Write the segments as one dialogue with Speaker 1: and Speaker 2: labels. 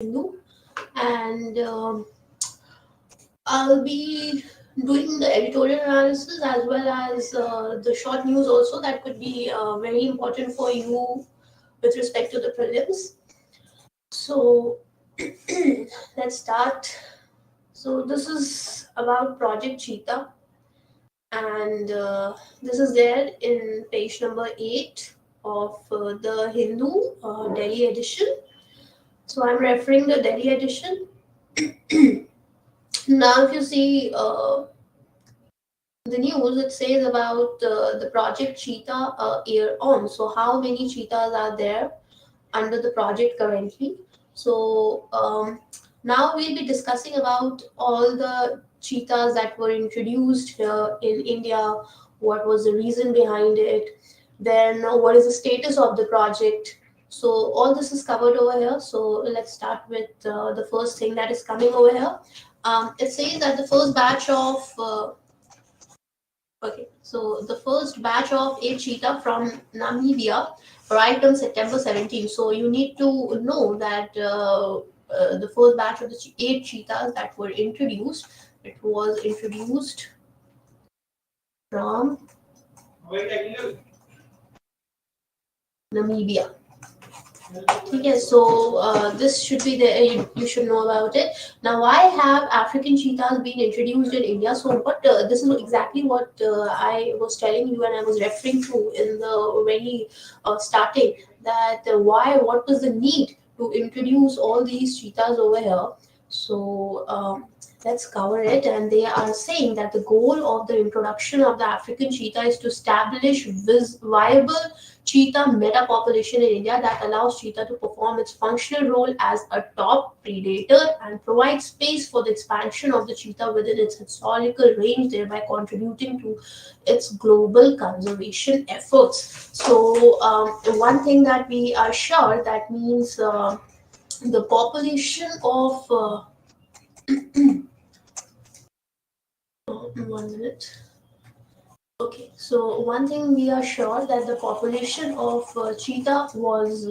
Speaker 1: Hindu, and I'll be doing the editorial analysis as well as the short news also that could be very important for you with respect to the prelims. So let's start. So this is about Project Cheetah, and this is there in page number 8 of the Hindu Delhi edition. So I'm referring the Delhi edition. Now, if you see the news, it says about the Project Cheetah year on. So how many cheetahs are there under the project currently? So now we'll be discussing about all the cheetahs that were introduced here in India. What was the reason behind it? Then what is the status of the project? So all this is covered over here. So let's start with the first thing that is coming over here. It says that the first batch of okay, so the first batch of 8 cheetah from Namibia arrived on September 17. So you need to know that the first batch of the 8 cheetahs that were introduced, it was introduced from Namibia. Okay, so this should be there. You should know about it. Now, why have African cheetahs been introduced in India? So, what this is exactly what I was telling you and I was referring to in the very starting. That what was the need to introduce all these cheetahs over here? So, let's cover it. And they are saying that the goal of the introduction of the African cheetah is to establish viable cheetah meta population in India that allows cheetah to perform its functional role as a top predator and provide space for the expansion of the cheetah within its historical range, thereby contributing to its global conservation efforts. So, one thing that we are sure that means the population of 1 minute. Okay, so one thing we are sure that the population of cheetah was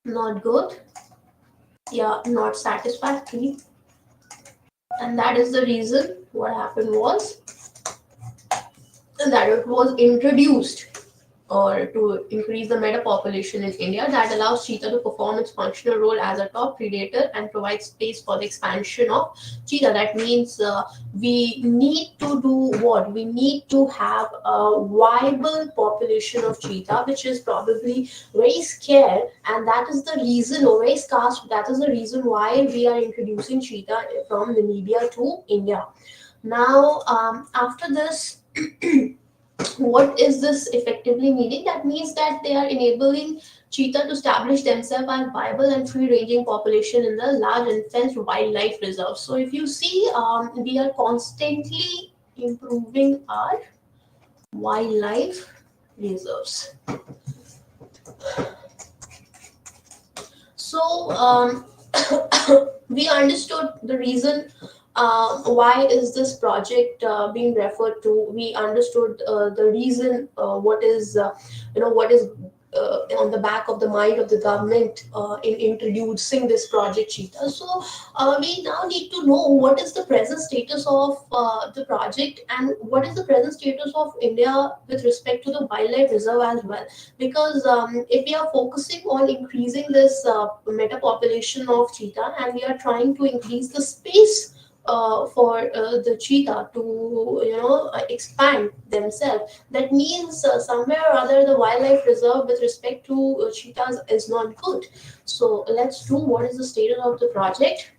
Speaker 1: not good, yeah, not satisfactory, and that is the reason what happened was that it was introduced or to increase the meta population in India that allows cheetah to perform its functional role as a top predator and provide space for the expansion of cheetah. That means we need to do what? We need to have a viable population of cheetah, which is probably very scarce, and that is the reason, or very scarce. That is the reason why we are introducing cheetah from Namibia to India. Now, after this. What is this effectively meaning? That means that they are enabling cheetah to establish themselves as viable and free-ranging population in the large and fenced wildlife reserves. So if you see, we are constantly improving our wildlife reserves. So we understood the reason why is this project being referred to. We understood the reason what is what is on the back of the mind of the government in introducing this project Cheetah. So we now need to know what is the present status of the project and what is the present status of India with respect to the wildlife reserve as well. Because if we are focusing on increasing this meta population of cheetah and we are trying to increase the space for the cheetah to expand themselves, that means somewhere or other the wildlife reserve with respect to cheetahs is not good. So let's do what is the status of the project.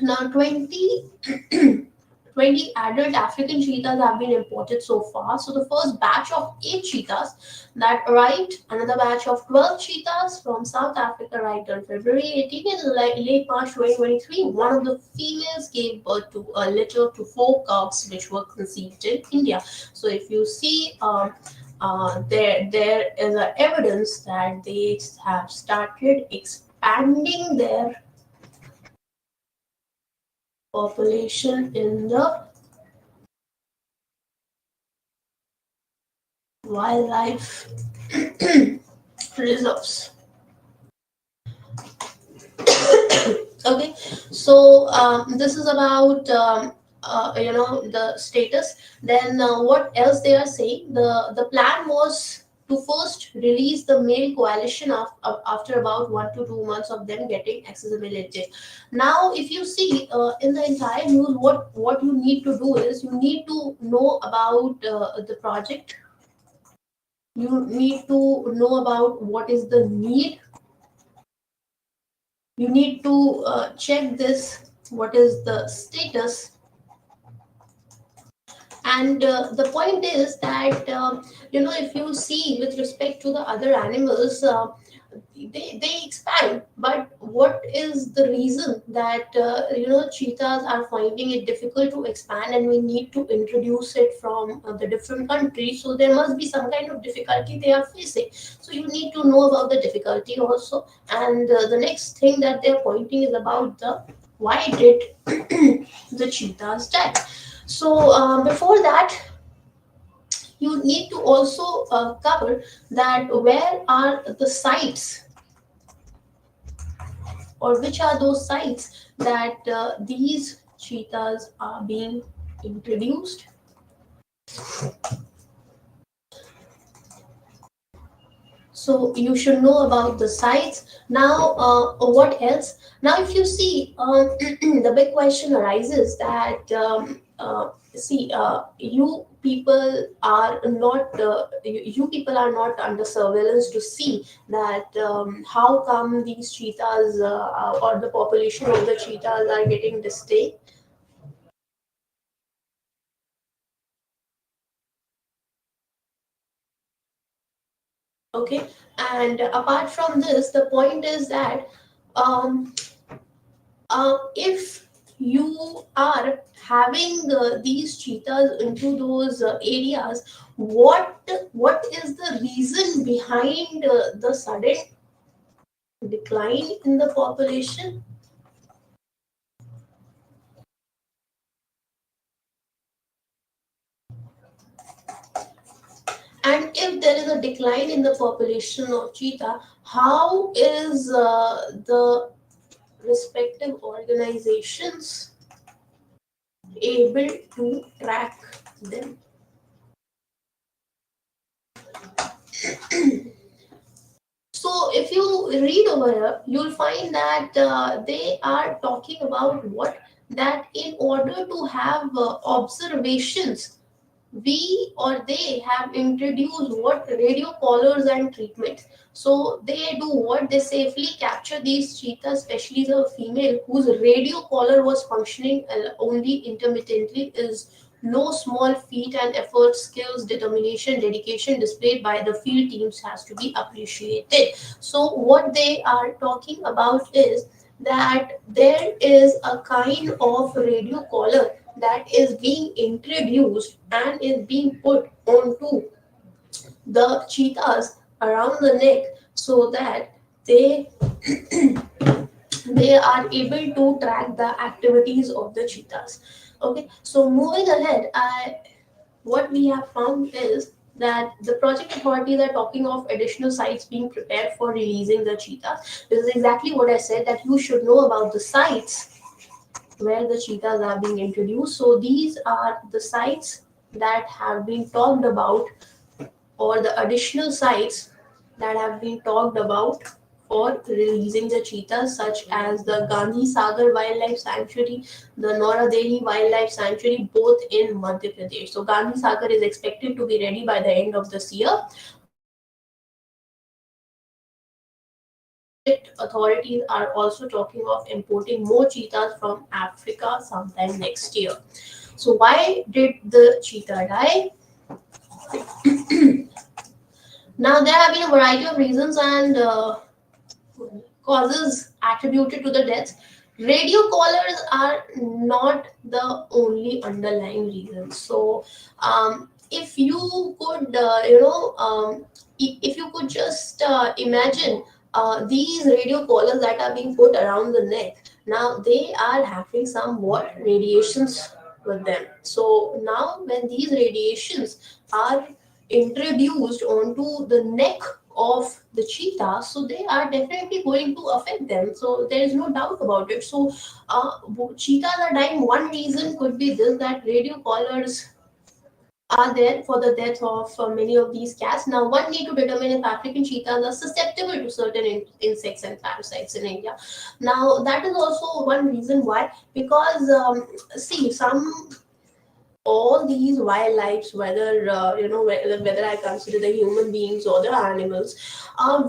Speaker 1: Now 20 adult African cheetahs have been imported so far. So the first batch of 8 cheetahs that arrived, another batch of 12 cheetahs from South Africa arrived on February 18 and late March 2023. One of the females gave birth to a litter to 4 cubs which were conceived in India. So if you see, there is a evidence that they have started expanding their population in the wildlife reserves. Okay, so this is about the status. Then what else they are saying? The plan was to first release the male coalition after about 1 to 2 months of them getting accessibility. Now, if you see in the entire news, what you need to do is you need to know about the project. You need to know about what is the need. You need to check this, what is the status. And the point is that if you see with respect to the other animals, they expand, but what is the reason that cheetahs are finding it difficult to expand, and we need to introduce it from the different countries? So there must be some kind of difficulty they are facing, so you need to know about the difficulty also. And the next thing that they're pointing is about the why did the cheetahs die. So before that, you need to also cover that where are the sites, or which are those sites that these cheetahs are being introduced. So you should know about the sites. Now, what else? Now, if you see, the big question arises that you people are not you people are not under surveillance to see that how come these cheetahs or the population of the cheetahs are getting distinct. Okay, and apart from this, the point is that um, if you are having these cheetahs into those areas, what is the reason behind the sudden decline in the population? And if there is a decline in the population of cheetah, how is the respective organizations able to track them? So if you read over here, you'll find that they are talking about what, that in order to have observations, we or they have introduced what, radio collars and treatments. So they do what, they safely capture these cheetahs, especially the female whose radio collar was functioning only intermittently. Is no small feat, and effort, skills, determination, dedication displayed by the field teams has to be appreciated. So what they are talking about is that there is a kind of radio collar that is being introduced and is being put onto the cheetahs around the neck, so that they they are able to track the activities of the cheetahs. Okay, so moving ahead, what we have found is that the project authorities are talking of additional sites being prepared for releasing the cheetahs. This is exactly what I said, that you should know about the sites where the cheetahs are being introduced. So these are the sites that have been talked about, or the additional sites that have been talked about for releasing the cheetahs, such as the Gandhi Sagar Wildlife Sanctuary, the Noida Wildlife Sanctuary, both in Madhya Pradesh. So Gandhi Sagar is expected to be ready by the end of this year. Authorities are also talking of importing more cheetahs from Africa sometime next year. So why did the cheetah die? Now there have been a variety of reasons and causes attributed to the deaths. Radio callers are not the only underlying reason. So if you could, if you could just imagine these radio collars that are being put around the neck, now they are having some what, radiations with them. So now when these radiations are introduced onto the neck of the cheetah, so they are definitely going to affect them. So there is no doubt about it. So cheetahs are dying. One reason could be this, that radio collars are there for the death of many of these cats. Now, one need to determine if African cheetahs are susceptible to certain insects and parasites in India. Now, that is also one reason why, because see, some all these wildlife, whether whether I consider the human beings or the animals,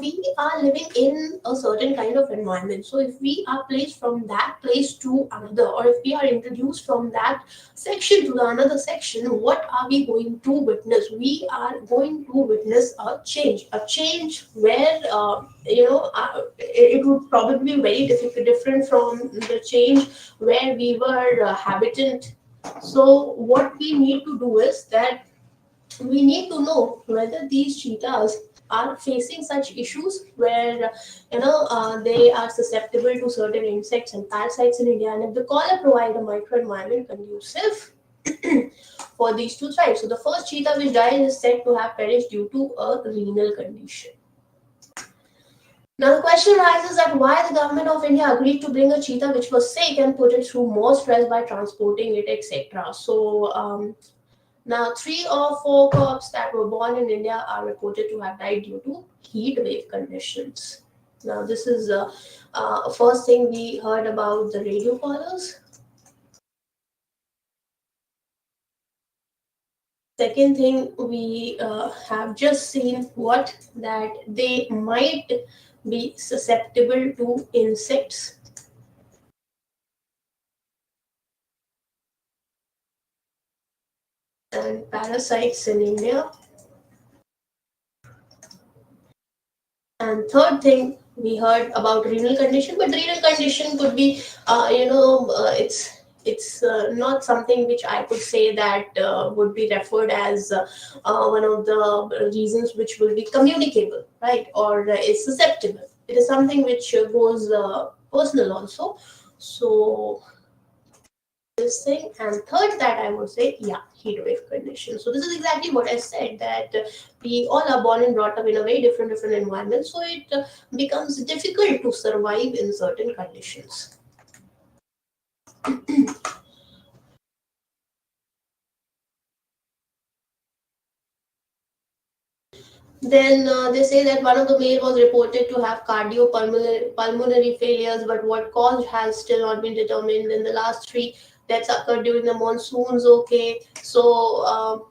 Speaker 1: we are living in a certain kind of environment. So if we are placed from that place to another, or if we are introduced from that section to the another section, what are we going to witness? We are going to witness a change where it would probably be very different from the change where we were habitant. So what we need to do is that we need to know whether these cheetahs are facing such issues where they are susceptible to certain insects and parasites in India, and if the collar provide a microenvironment conducive for these two tribes. So the first cheetah which died is said to have perished due to a renal condition. Now the question arises that why the government of India agreed to bring a cheetah which was sick and put it through more stress by transporting it, etc. So now 3 or 4 cubs that were born in India are reported to have died due to heat wave conditions. Now this is first thing we heard about the radio collars. Second thing, we have just seen that they might be susceptible to insects. And parasites in India. And third thing, we heard about renal condition, but renal condition could be, it's not something which I could say that would be referred as one of the reasons which will be communicable, right? Or is susceptible. It is something which goes personal also. So this thing, and third that I would say, heat wave condition. So this is exactly what I said, that we all are born and brought up in a very different environment, so it becomes difficult to survive in certain conditions. Then they say that one of the male was reported to have cardiopulmonary failures, but what cause has still not been determined. In the last 3 deaths occurred during the monsoons. Okay, so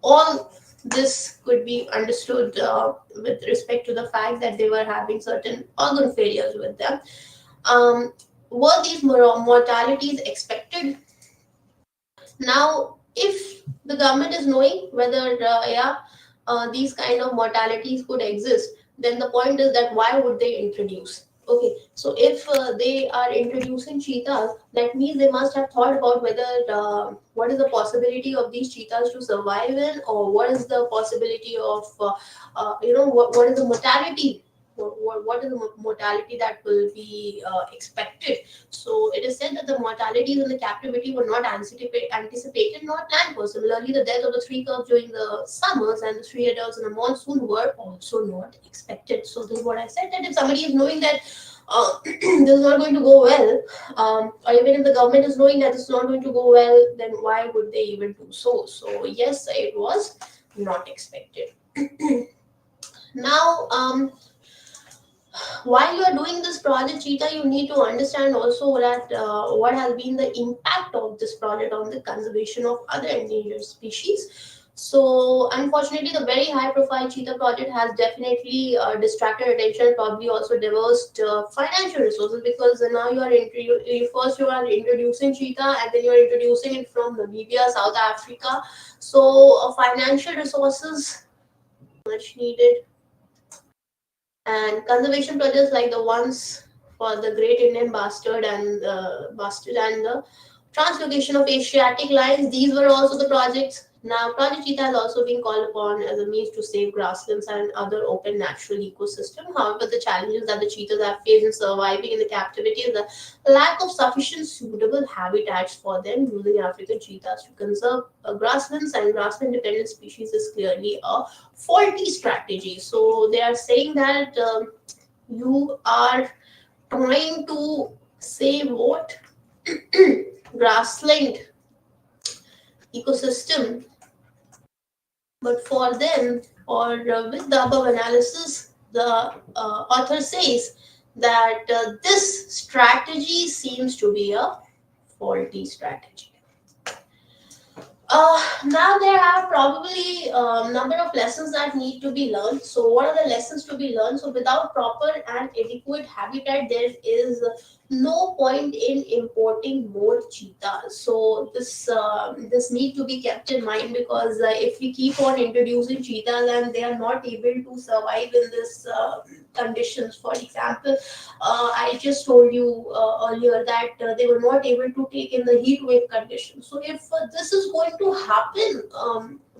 Speaker 1: all this could be understood with respect to the fact that they were having certain organ failures with them. Were these mortalities expected? Now, if the government is knowing whether these kind of mortalities could exist, then the point is that why would they introduce? Okay, so if they are introducing cheetahs, that means they must have thought about whether what is the possibility of these cheetahs to survive in, or what is the possibility of what is the mortality, what is the mortality that will be expected. So it is said that the mortalities in the captivity were not anticipated nor planned for. Similarly, the death of the 3 cubs during the summers and the 3 adults in the monsoon were also not expected. So this is what I said, that if somebody is knowing that this is not going to go well, or even if the government is knowing that this is not going to go well, then why would they even do so? So yes, it was not expected. Now, while you are doing this project, Cheetah, you need to understand also that what has been the impact of this project on the conservation of other endangered species. So, unfortunately, the very high-profile Cheetah project has definitely distracted attention, probably also diversed financial resources, because now first you are introducing Cheetah, and then you are introducing it from Namibia, South Africa. So, financial resources much needed. And conservation projects like the ones for the Great Indian Bastard and the translocation of Asiatic lions, these were also the projects Now, Project Cheetah has also been called upon as a means to save grasslands and other open natural ecosystem. However, the challenges that the cheetahs have faced in surviving in the captivity is the lack of sufficient suitable habitats for them. Using African cheetahs to conserve grasslands and grassland-dependent species is clearly a faulty strategy. So they are saying that you are trying to save what grassland ecosystem. But for them, or with the above analysis, the author says that this strategy seems to be a faulty strategy. Now there are probably a number of lessons that need to be learned. So what are the lessons to be learned? So without proper and adequate habitat, there is no point in importing more cheetahs. So this need to be kept in mind, because if we keep on introducing cheetahs and they are not able to survive in this conditions, for example, I just told you earlier that they were not able to take in the heat wave conditions. So if this is going to happen,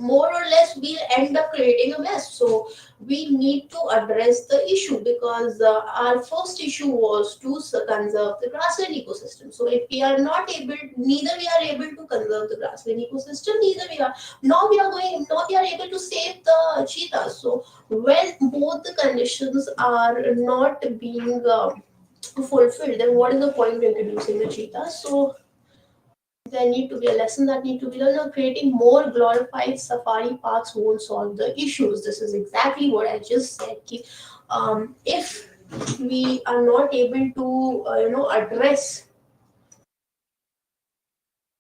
Speaker 1: more or less we'll end up creating a mess. So we need to address the issue, because our first issue was to conserve the grassland ecosystem. So if we are not able, neither we are able to conserve the grassland ecosystem, neither we are, now we are able to save the cheetahs. So when both the conditions are not being fulfilled, then what is the point of introducing the cheetahs? So there need to be a lesson that need to be learned. Or creating more glorified safari parks won't solve the issues. This is exactly what I just said. If we are not able to, address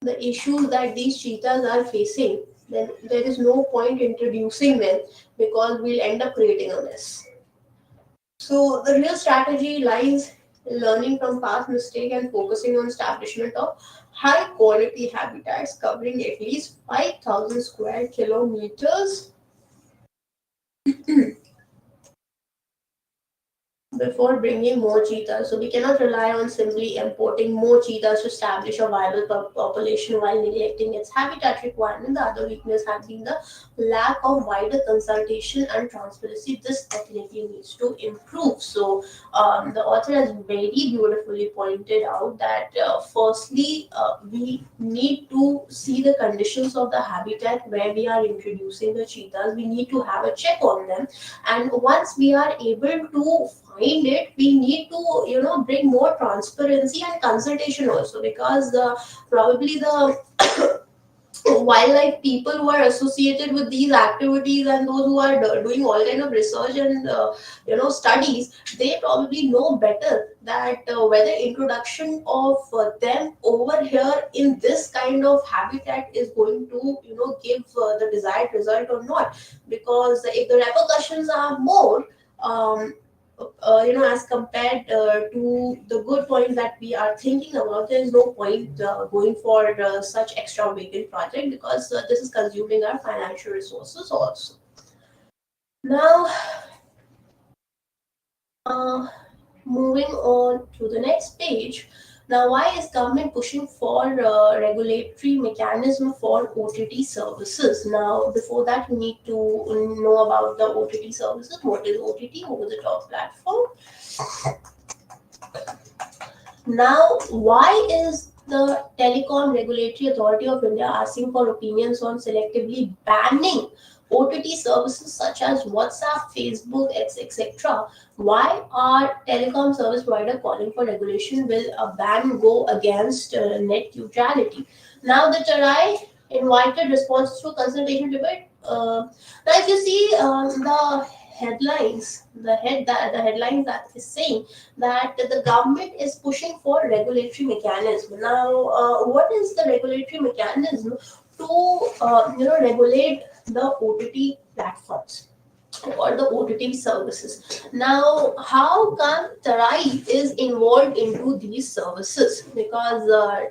Speaker 1: the issues that these cheetahs are facing, then there is no point introducing them, because we'll end up creating a mess. So the real strategy lies in learning from past mistake and focusing on establishment of high quality habitats covering at least 5,000 square kilometers before bringing more cheetahs. So we cannot rely on simply importing more cheetahs to establish a viable population while neglecting its habitat requirement. The other weakness has been the lack of wider consultation and transparency. This definitely needs to improve. So the author has very beautifully pointed out that firstly, we need to see the conditions of the habitat where we are introducing the cheetahs. We need to have a check on them, and once we are able to find it, we need to bring more transparency and consultation also, because probably the wildlife people who are associated with these activities and those who are doing all kind of research and studies, they probably know better that whether introduction of them over here in this kind of habitat is going to give the desired result or not. Because if the repercussions are more, as compared to the good points that we are thinking about, there is no point going for such extravagant project, because this is consuming our financial resources also. Now, moving on to the next page. Now, why is government pushing for regulatory mechanism for OTT services? Now, before that, we need to know about the OTT services. What is OTT, over the top platform? Now, why is the Telecom Regulatory Authority of India asking for opinions on selectively banning OTT services such as WhatsApp, Facebook, etc.? Why are telecom service provider calling for regulation? Will a ban go against net neutrality? Now, the TRI invited responses to consultation debate. Now, if you see the headlines, the headline that is saying that the government is pushing for regulatory mechanism. Now, what is the regulatory mechanism to regulate the OTT platforms or the OTT services? Now, how come TRAI is involved into these services? Because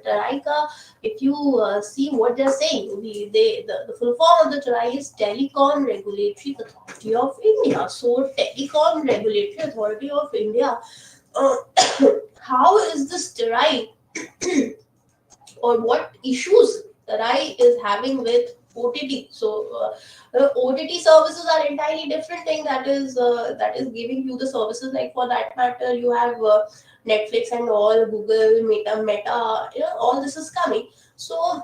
Speaker 1: TRAI ka, if you see what they're saying, the full form of the TRAI is Telecom Regulatory Authority of India. So, Telecom Regulatory Authority of India, how is this TRAI or what issues TRAI is having with OTT. So OTT services are entirely different thing. That is giving you the services. Like for that matter, you have Netflix and all, Google, Meta. All this is coming. So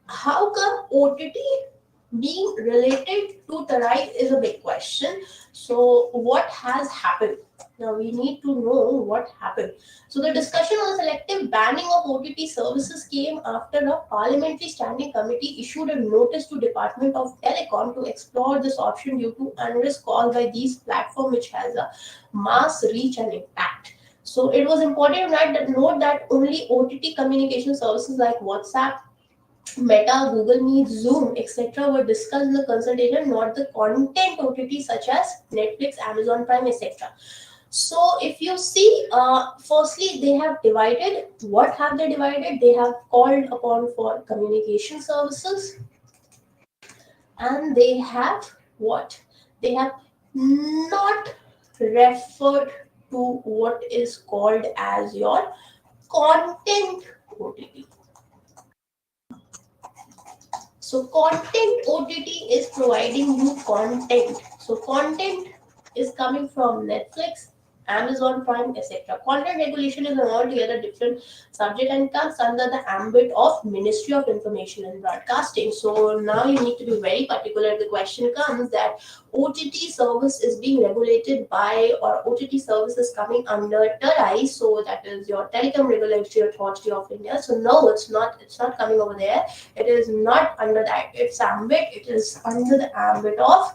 Speaker 1: how come OTT being related to the right is a big question. So what has happened? Now we need to know what happened. So the discussion on selective banning of OTT services came after a parliamentary standing committee issued a notice to Department of Telecom to explore this option due to unrest caused by these platforms, which has a mass reach and impact. So it was important to note that only OTT communication services like WhatsApp, Meta, Google Meet, Zoom, etc. were discussed in the consultation, not the content OTT such as Netflix, Amazon Prime, etc. So if you see, firstly, they have divided. What have they divided? They have called upon for communication services, and they have what? They have not referred to what is called as your content OTT. So content OTT is providing you content. So content is coming from Netflix, Amazon Prime, etc. Content regulation is an altogether different subject and comes under the ambit of Ministry of Information and Broadcasting. So now you need to be very particular. The question comes that OTT service is being regulated by, or OTT service is coming under TRAI, so that is your Telecom Regulatory Authority of India. So no, it's not coming over there. It is not under that. Its ambit. It is under the ambit of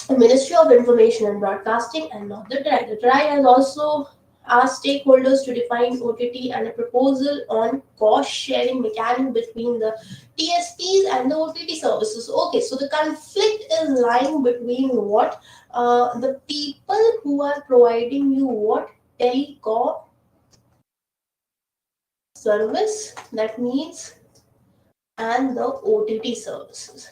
Speaker 1: the Ministry of Information and Broadcasting and not the TRAI. The TRAI has also asked stakeholders to define OTT and a proposal on cost sharing mechanism between the TSPs and the OTT services. Okay, so the conflict is lying between what? The people who are providing you what? Telecom service, that means, and the OTT services.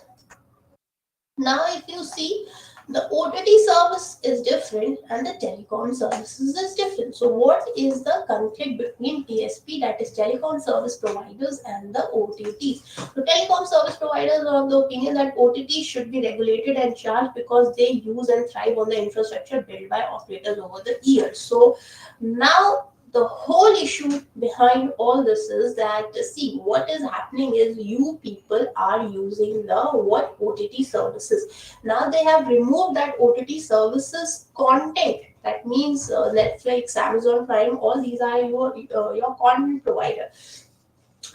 Speaker 1: Now if you see, the OTT service is different and the telecom services is different. So what is the conflict between TSP, that is telecom service providers, and the OTTs? So telecom service providers are of the opinion that OTTs should be regulated and charged because they use and thrive on the infrastructure built by operators over the years. So now the whole issue behind all this is that, see, what is happening is you people are using the what OTT services. Now they have removed that OTT services content. That means Netflix, Amazon Prime, all these are your content provider.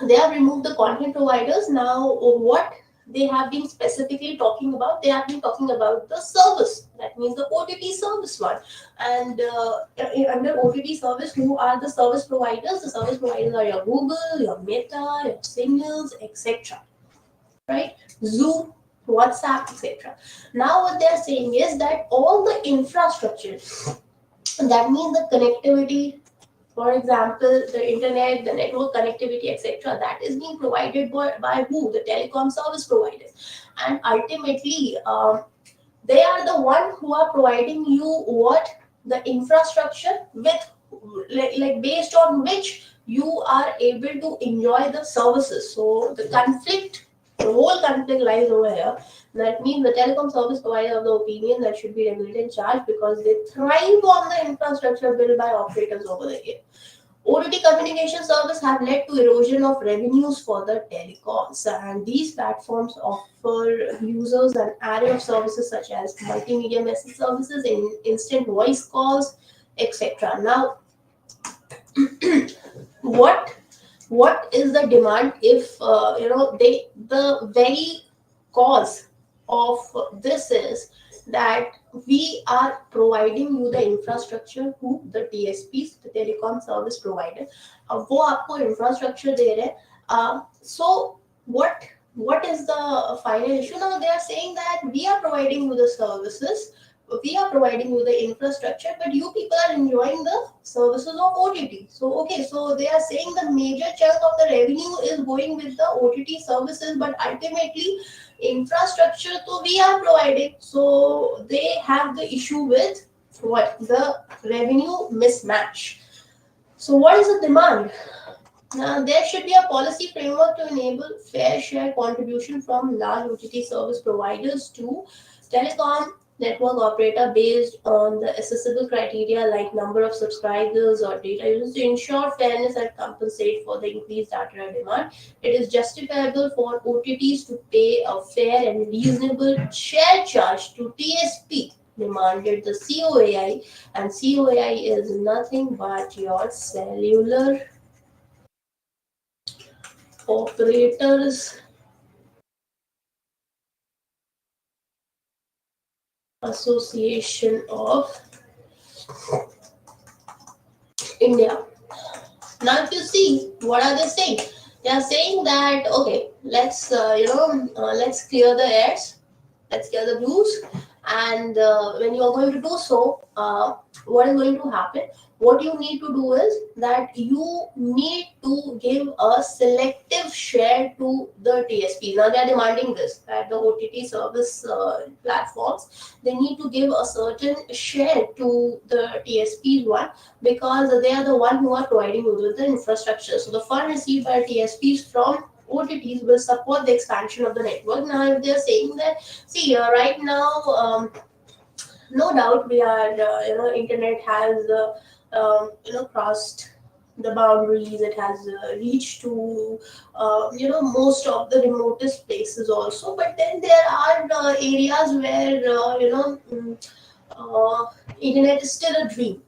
Speaker 1: They have removed the content providers. Now what they have been specifically talking about, they have been talking about the service, that means the OTT service one. And under OTT service, who are the service providers? The service providers are your Google, your Meta, your Signals, etc. Right? Zoom, WhatsApp, etc. Now what they are saying is that all the infrastructure, that means the connectivity, for example, the internet, the network connectivity, etc., that is being provided by who? The telecom service providers. And ultimately, they are the one who are providing you what? The infrastructure with, like based on which you are able to enjoy the services. So the whole conflict lies over here. That means the telecom service provider of the opinion that should be regulated and charged because they thrive on the infrastructure built by operators over the year. OTT communication service have led to erosion of revenues for the telecoms, and these platforms offer users an array of services such as multimedia message services, instant voice calls, etc. Now, what is the demand if the very cause of this is that we are providing you the infrastructure who the TSPs, the telecom service provider, वो आपको infrastructure दे रहे हैं. So what is the final issue? Now they are saying that we are providing you the services, we are providing you the infrastructure, but you people are enjoying the services of OTT. So okay, so they are saying the major chunk of the revenue is going with the OTT services, but ultimately infrastructure so we are providing. So they have the issue with what? The revenue mismatch. So what is the demand? Now, there should be a policy framework to enable fair share contribution from large OTT service providers to telecom network operator based on the accessible criteria like number of subscribers or data users to ensure fairness and compensate for the increased data demand. It is justifiable for OTTs to pay a fair and reasonable share charge to TSP, demanded the COAI, and COAI is nothing but your cellular Operators Association of India. Now, if you see, what are they saying? They are saying that okay, let's clear the airs, let's clear the blues, and when you are going to do so, what is going to happen? What you need to do is that you need to give a selective share to the TSP. Now they are demanding this that the OTT service platforms, they need to give a certain share to the TSPs one, because they are the one who are providing you with the infrastructure. So the fund received by TSPs from OTTs will support the expansion of the network. Now, if they are saying that, see, right now, no doubt we are, internet has, crossed the boundaries. It has reached to, most of the remotest places also. But then there are areas where, internet is still a dream,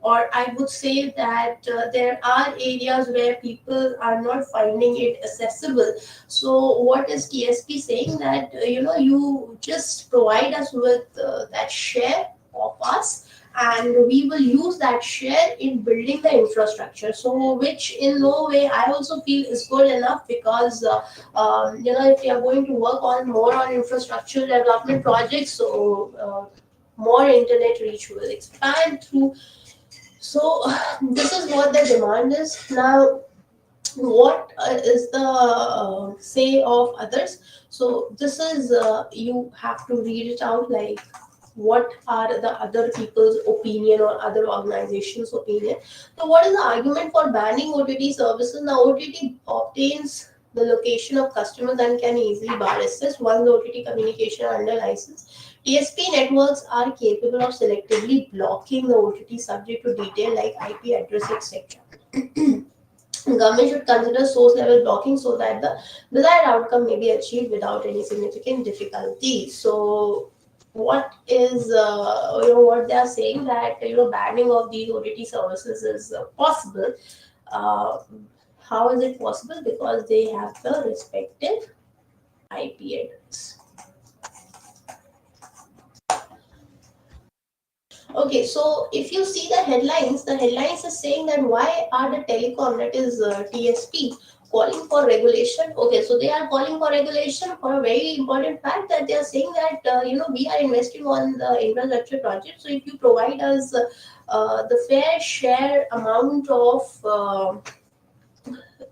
Speaker 1: or I would say that there are areas where people are not finding it accessible. So, what is TSP saying that you just provide us with that share of us, and we will use that share in building the infrastructure. So, which in no way I also feel is good enough, because if you are going to work on more on infrastructure development projects, so more internet reach will expand through. So this is what the demand is. Now, what is the say of others? So this is you have to read it out, like what are the other people's opinion or other organizations' opinion. So what is the argument for banning OTT services? Now OTT obtains the location of customers and can easily bar access once the OTT communication are under license. TSP networks are capable of selectively blocking the OTT subject to detail like IP address, etc. Government should consider source level blocking so that the desired outcome may be achieved without any significant difficulty. So, what is what they are saying, that banning of these OTT services is possible. Uh, how is it possible? Because they have the respective IP address. Okay, so if you see the headlines is saying that why are the telecom, that is TSP, calling for regulation? Okay, so they are calling for regulation for a very important fact, that they are saying that we are investing on the infrastructure project. So if you provide us the fair share amount of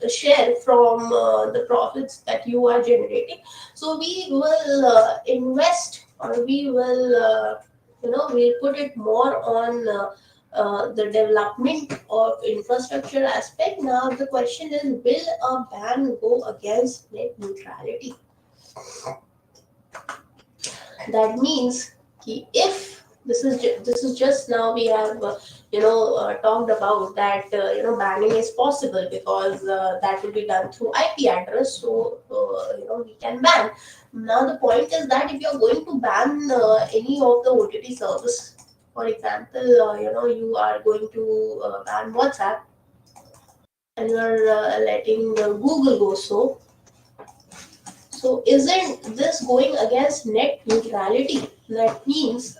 Speaker 1: share from the profits that you are generating, so we will invest, or we will we'll put it more on the development of infrastructure aspect. Now the question is, will a ban go against net neutrality? That means if this is just now we have talked about that banning is possible, because that will be done through IP address, so we can ban. Now the point is that if you're going to ban any of the OTT service, for example, you are going to ban WhatsApp, and you are letting Google go, so isn't this going against net neutrality? That means,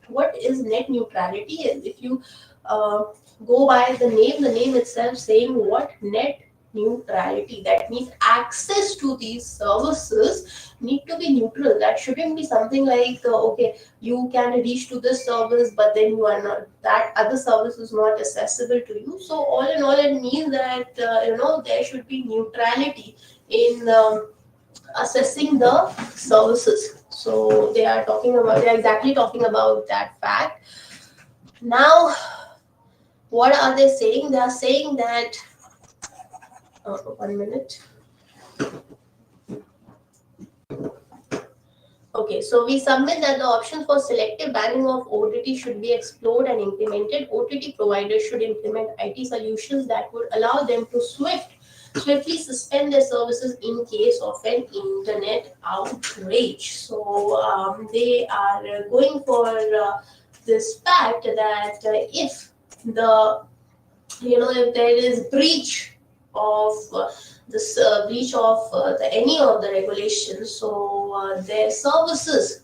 Speaker 1: what is net neutrality? Is if you go by the name itself saying what? Net neutrality. That means access to these services need to be neutral. That shouldn't be something like okay, you can reach to this service, but then you are not, that other service is not accessible to you. So all in all, it means that there should be neutrality in assessing the services. So they are exactly talking about that fact. Now, what are they saying? They are saying that 1 minute. Okay, so we submit that the option for selective banning of OTT should be explored and implemented. OTT providers should implement IT solutions that would allow them to swiftly suspend their services in case of an internet outrage. So they are going for this fact that if the if there is breach of any of the regulations, so their services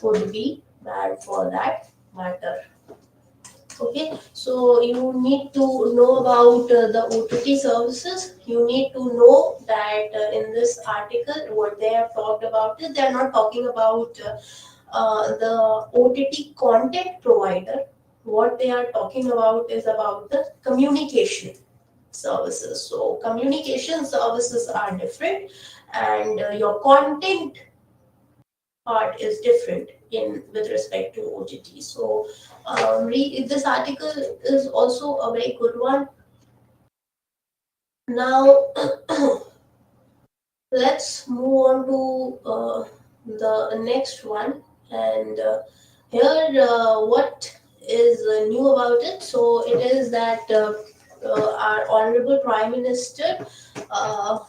Speaker 1: would be bad for that matter. Okay, so you need to know about the OTT services. You need to know that in this article, what they have talked about is they are not talking about the OTT content provider. What they are talking about is about the communication services. So communication services are different, and your content part is different in with respect to OTT. So this article is also a very good one. Now let's move on to the next one, and here what is new about it. So it is that our honorable Prime Minister uh,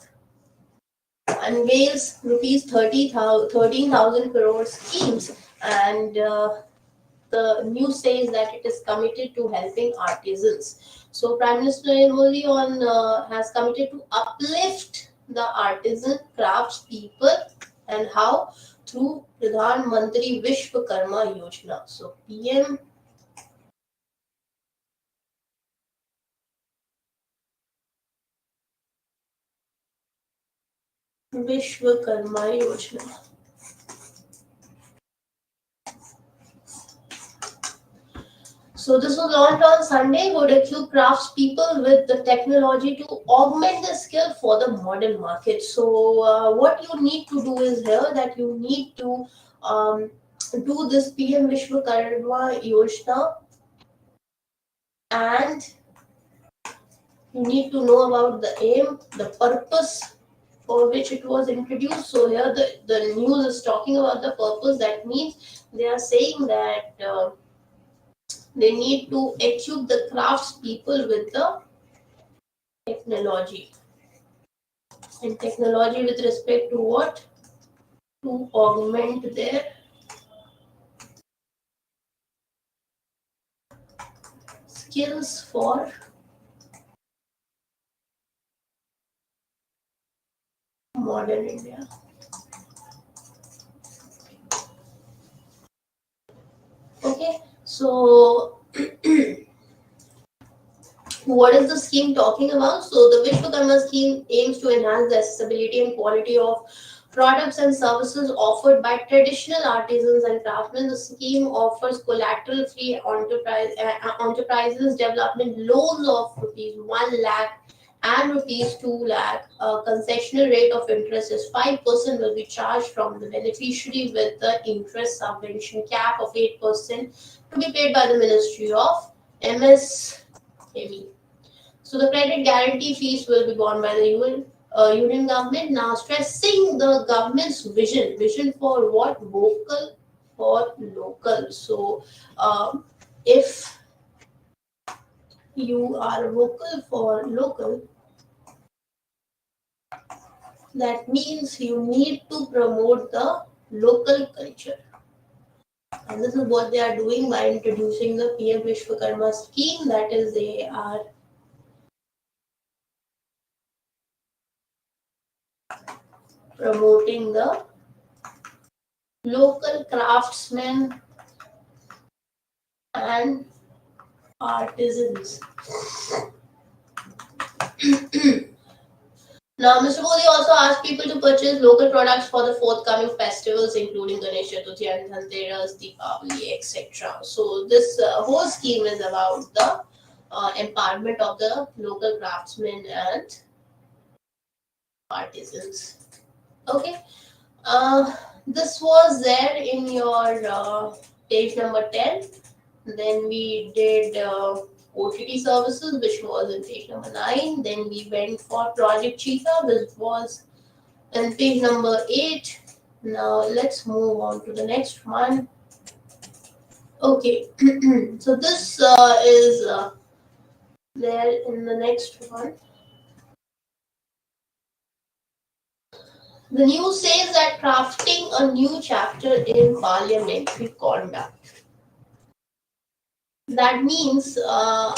Speaker 1: unveils rupees 13,000 crore schemes, and the news says that it is committed to helping artisans. So Prime Minister Modi has committed to uplift the artisan crafts people, and how? Through Pradhan Mantri Vishwakarma Yojna. So PM Vishwakarma Yojna. So this was launched on Sunday, would equip crafts people with the technology to augment the skill for the modern market. So what you need to do is here that you need to do this PM Vishwakarma Yojna, and you need to know about the aim, the purpose for which it was introduced. So here the news is talking about the purpose. That means they are saying that they need to equip the crafts people with the technology. And technology with respect to what? To augment their skills for modern India. Okay, so what is the scheme talking about? So the Vishwakarma scheme aims to enhance the accessibility and quality of products and services offered by traditional artisans and craftsmen. The scheme offers collateral-free enterprises development loans of rupees 1 lakh and rupees 2 lakh. A concessional rate of interest is 5% will be charged from the beneficiary, with the interest subvention cap of 8% to be paid by the Ministry of MSME. So the credit guarantee fees will be borne by the union government. Now stressing the government's vision for what? Vocal for local. So if you are vocal for local, that means you need to promote the local culture. And this is what they are doing by introducing the PM Vishwakarma scheme. That is, they are promoting the local craftsmen and artisans. Now, Mr. Modi also asked people to purchase local products for the forthcoming festivals, including Ganesh Chaturthi and Dhanteras, Deepavali, etc. So, this whole scheme is about the empowerment of the local craftsmen and artisans. Okay, this was there in your page number 10. Then we did OTT services, which was in page number 9. Then we went for Project Cheetah, which was in page number 8. Now let's move on to the next one. Okay, so this is there in the next one. The news says that crafting a new chapter in parliamentary conduct. That means that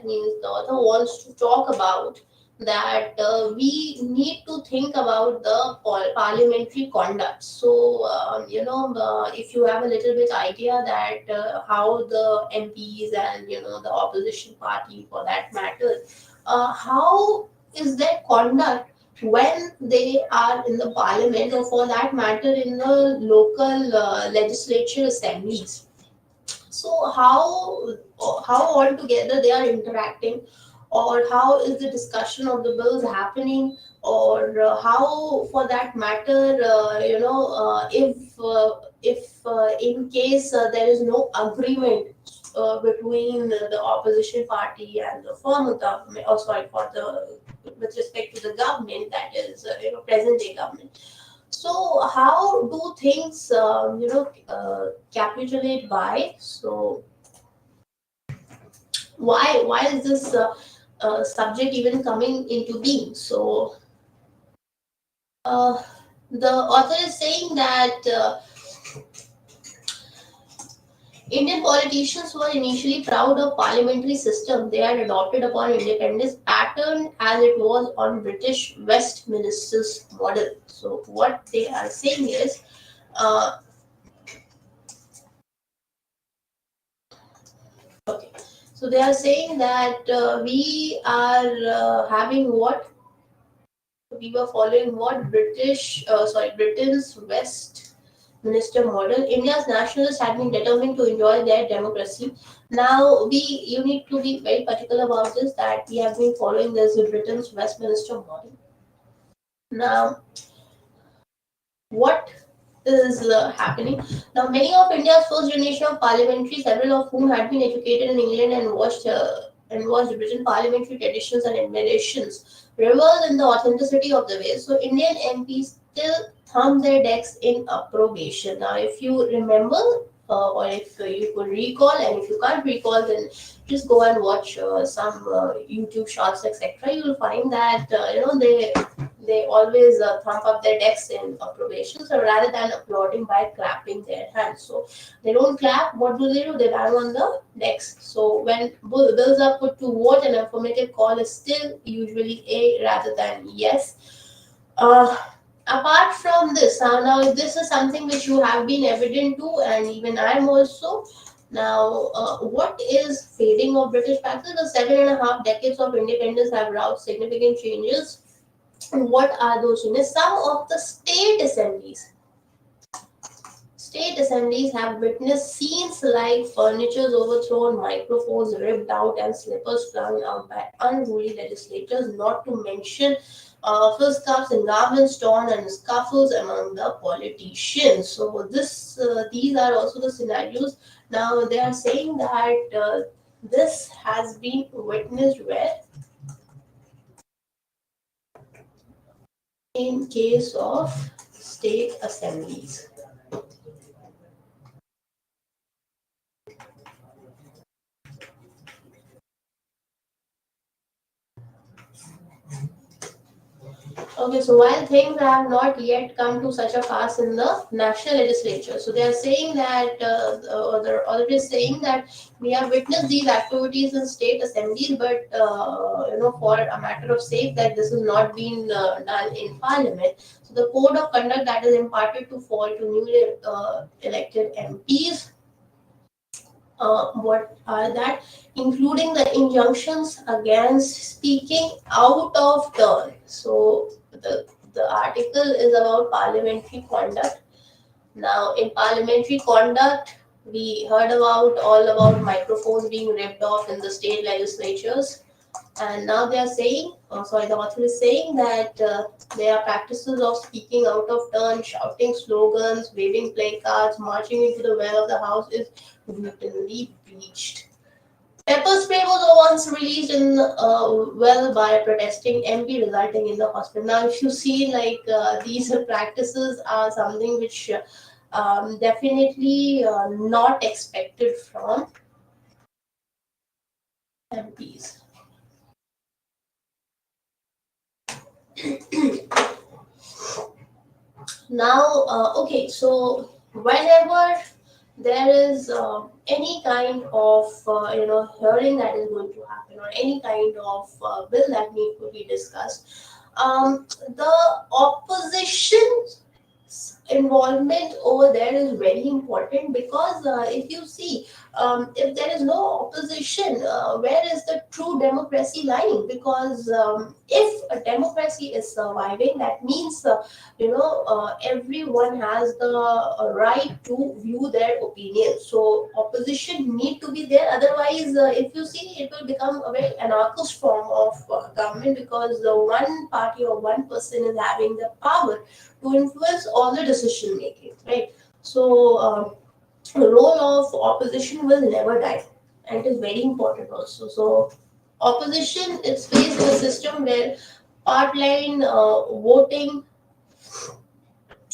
Speaker 1: means the author wants to talk about that we need to think about the parliamentary conduct. So if you have a little bit idea that how the MPs and the opposition party for that matter, how is their conduct when they are in the parliament, or for that matter in the local legislature assemblies. So how altogether they are interacting, or how is the discussion of the bills happening, or how, for that matter, if in case there is no agreement between the opposition party and the former government, or sorry, for the with respect to the government, that is present day government. So how do things capitulate by? So why is this subject even coming into being? So the author is saying that Indian politicians were initially proud of parliamentary system they had adopted upon independence, patterned as it was on British Westminster's model. So what they are saying is, okay, so they are saying that we are having what we were following what Britain's Westminster model. India's nationalists had been determined to enjoy their democracy. Now you need to be very particular about this, that we have been following this Britain's Westminster model. Now, what is happening? Now, many of India's first generation of parliamentaries, several of whom had been educated in England and watched Britain parliamentary traditions and admirations, revel in the authenticity of the way. So, Indian MPs still thumb their decks in approbation. Now, if you remember, or if you could recall, and if you can't recall, then just go and watch some YouTube shorts, etc. You will find that they always thump up their decks in approbation. So rather than applauding by clapping their hands, so they don't clap. What do? They bang on the decks. So when bills are put to vote, an affirmative call is still usually a rather than yes. Apart from this, now this is something which you have been evident to, and even I am also. Now, what is fading of British practice? The 7.5 decades of independence have wrought significant changes. And what are those changes? Some of the state assemblies have witnessed scenes like furniture overthrown, microphones ripped out, and slippers flung out by unruly legislators, not to mention fisticuffs and garments torn and scuffles among the politicians. So these are also the scenarios. Now they are saying that this has been witnessed where? In case of state assemblies. Okay, so while things have not yet come to such a pass in the national legislature, so they are saying that they're already saying that we have witnessed these activities in state assemblies, but for a matter of sake that this has not been done in parliament. So the code of conduct that is imparted to fall to newly elected MPs. What are that? Including the injunctions against speaking out of turn. So the article is about parliamentary conduct. Now, in parliamentary conduct, we heard all about microphones being ripped off in the state legislatures. And now they are saying, the author is saying that there are practices of speaking out of turn, shouting slogans, waving placards, marching into the well of the house is routinely breached. Pepper spray was once released in well by a protesting MP, resulting in the hospital. Now, if you see, like these practices are something which definitely not expected from MPs. Now, okay, so whenever there is any kind of hearing that is going to happen, or any kind of bill that needs to be discussed, the opposition involvement over there is very important, because if you see, if there is no opposition, where is the true democracy lying? Because if a democracy is surviving, that means everyone has the right to view their opinion. So opposition need to be there, otherwise if you see, it will become a very anarchist form of government, because the one party or one person is having the power to influence all the decision making, right? So the role of opposition will never die, and it is very important also. So opposition is based in a system where part line voting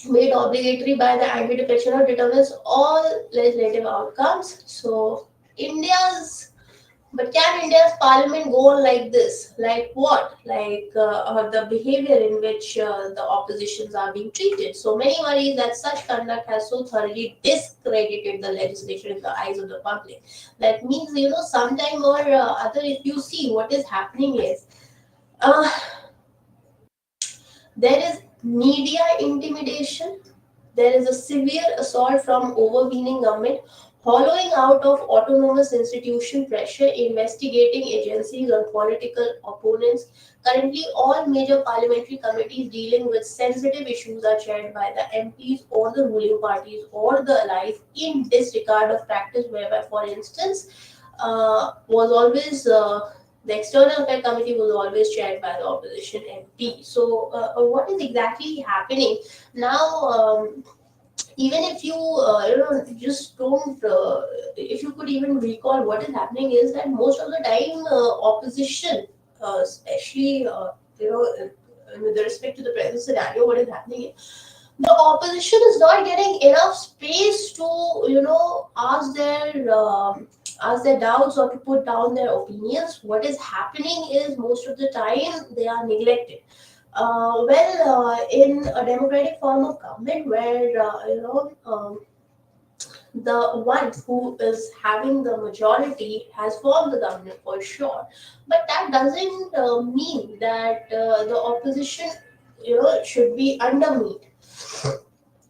Speaker 1: made obligatory by the anti-defection law determines all legislative outcomes. So India's but can India's parliament go on like this? Like what? Like the behavior in which the oppositions are being treated. So many worry that such conduct has so thoroughly discredited the legislation in the eyes of the public. That means, sometime or other, if you see, what is happening is uh, there is media intimidation, there is a severe assault from overweening government, hollowing out of autonomous institution pressure, investigating agencies on political opponents. Currently, all major parliamentary committees dealing with sensitive issues are chaired by the MPs or the ruling parties or the allies, in disregard of practice whereby, for instance, was always the External Affairs Committee was always chaired by the opposition MP. So, what is exactly happening now? Even if you just don't, if you could even recall, what is happening is that most of the time opposition, especially with respect to the present scenario, what is happening is the opposition is not getting enough space to ask their doubts or to put down their opinions. What is happening is, most of the time they are neglected. In a democratic form of government, where the one who is having the majority has formed the government for sure, but that doesn't mean that the opposition should be undermined.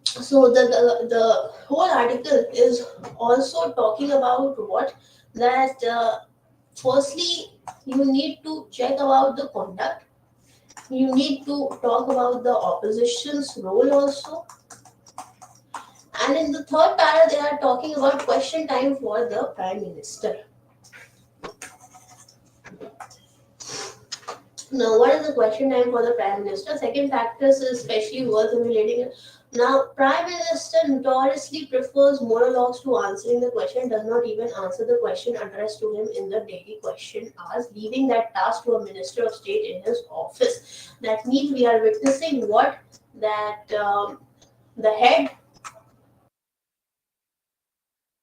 Speaker 1: So the whole article is also talking about what, that firstly you need to check about the conduct, you need to talk about the opposition's role also. And in the third para, they are talking about question time for the Prime Minister. Now, what is the question time for the Prime Minister? Second factors is especially worth emulating. Now, Prime Minister notoriously prefers monologues to answering the question, does not even answer the question addressed to him in the daily question hours, leaving that task to a Minister of State in his office. That means we are witnessing what? That the head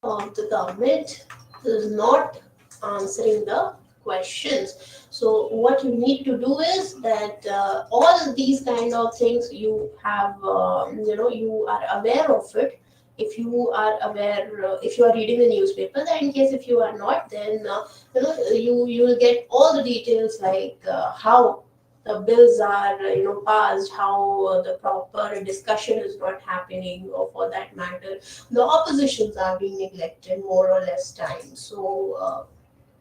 Speaker 1: of the government is not answering the questions. So what you need to do is that all these kind of things you have, you are aware of it. If you are aware, if you are reading the newspaper, then in case if you are not, then you will get all the details, like how the bills are passed, how the proper discussion is not happening, or for that matter the oppositions are being neglected more or less time. So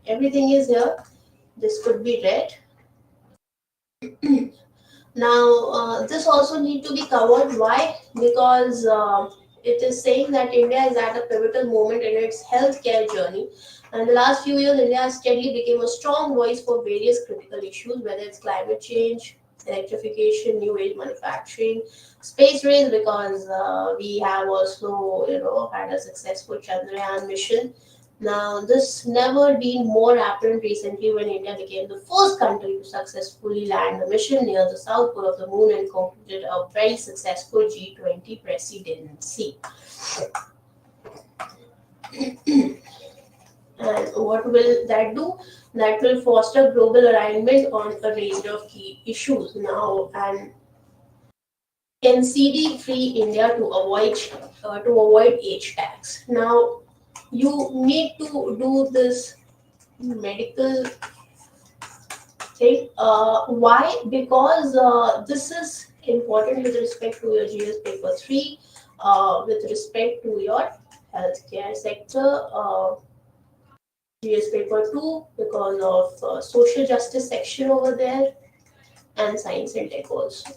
Speaker 1: everything is here. This could be read. Now, this also need to be covered. Why? Because it is saying that India is at a pivotal moment in its healthcare journey. And the last few years, India has steadily became a strong voice for various critical issues, whether it's climate change, electrification, new age manufacturing, space race, because we have also, had a successful Chandrayaan mission. Now, this never been more apparent recently when India became the first country to successfully land a mission near the south pole of the moon and concluded a very successful G20 presidency. And what will that do? That will foster global alignment on a range of key issues. Now, and NCD free India to avoid age tax. Now, you need to do this medical thing. Why? Because this is important with respect to your GS paper 3, with respect to your healthcare sector, GS paper 2, because of social justice section over there, and science and tech also.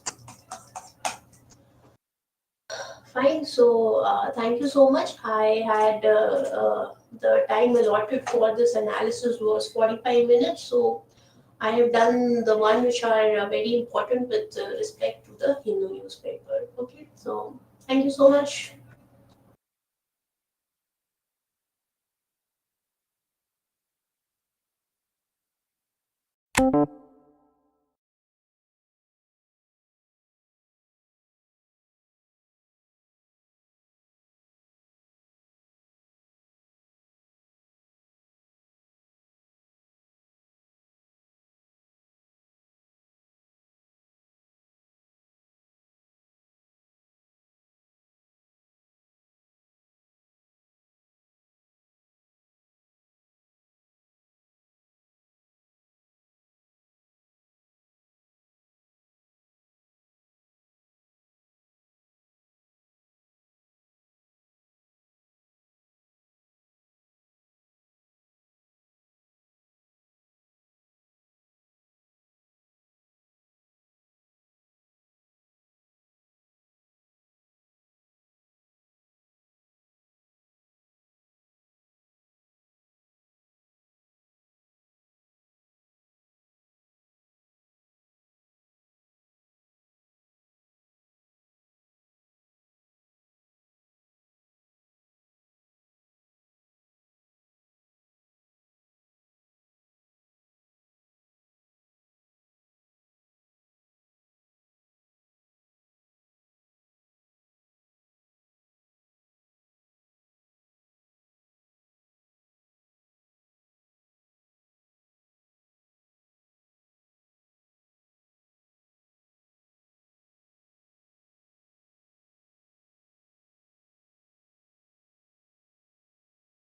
Speaker 1: Fine. So, thank you so much. I had the time allotted for this analysis was 45 minutes. So, I have done the one which are very important with respect to the Hindu newspaper. Okay. So, thank you so much.